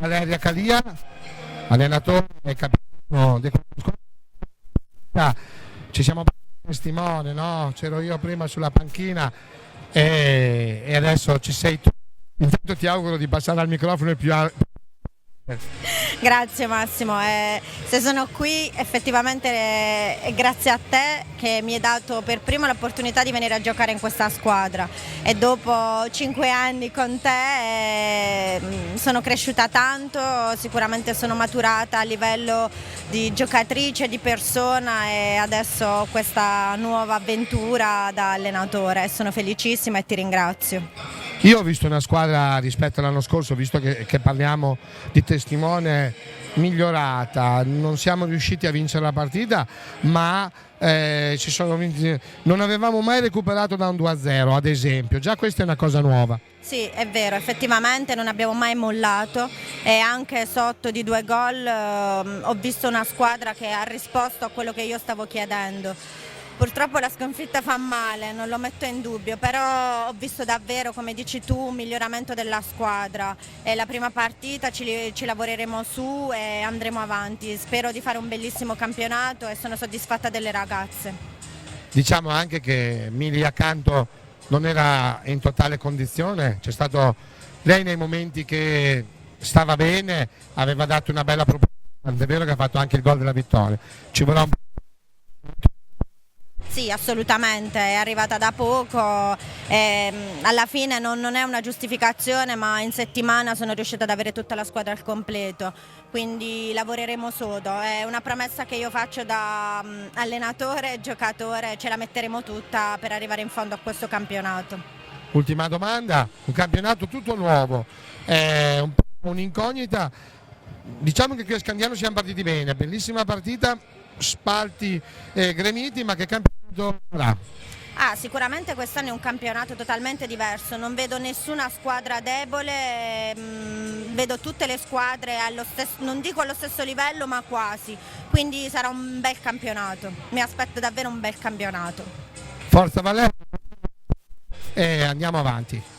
Valeria Calia, allenatore e capitano di questa squadra. Ci siamo testimone, no? C'ero io prima sulla panchina e adesso ci sei tu. Intanto ti auguro di passare al microfono il più Grazie Massimo, se sono qui effettivamente è grazie a te che mi hai dato per primo l'opportunità di venire a giocare in questa squadra e dopo 5 anni con te sono cresciuta tanto, sicuramente sono maturata a livello di giocatrice, di persona e adesso ho questa nuova avventura da allenatore e sono felicissima e ti ringrazio. Io ho visto una squadra rispetto all'anno scorso, visto che parliamo di testimone, migliorata. Non siamo riusciti a vincere la partita, ma non avevamo mai recuperato da un 2-0, ad esempio. Già questa è una cosa nuova. Sì, è vero, effettivamente non abbiamo mai mollato e anche sotto di 2 gol ho visto una squadra che ha risposto a quello che io stavo chiedendo. Purtroppo la sconfitta fa male, non lo metto in dubbio, però ho visto davvero, come dici tu, un miglioramento della squadra e la prima partita ci lavoreremo su e andremo avanti. Spero di fare un bellissimo campionato e sono soddisfatta delle ragazze. Diciamo anche che Mili accanto non era in totale condizione, c'è stato lei nei momenti che stava bene, aveva dato una bella proposta, è vero che ha fatto anche il gol della vittoria. Ci vorrà un Sì, assolutamente, è arrivata da poco, alla fine non è una giustificazione, ma in settimana sono riuscita ad avere tutta la squadra al completo, quindi lavoreremo sodo, è una promessa che io faccio da allenatore e giocatore, ce la metteremo tutta per arrivare in fondo a questo campionato. Ultima domanda, un campionato tutto nuovo, un po' un'incognita, diciamo che qui a Scandiano siamo partiti bene, bellissima partita, spalti gremiti, ma che campionato avrà? Sicuramente quest'anno è un campionato totalmente diverso, non vedo nessuna squadra debole, vedo tutte le squadre non dico allo stesso livello ma quasi, quindi sarà un bel campionato, mi aspetto davvero un bel campionato. Forza Valeria e andiamo avanti.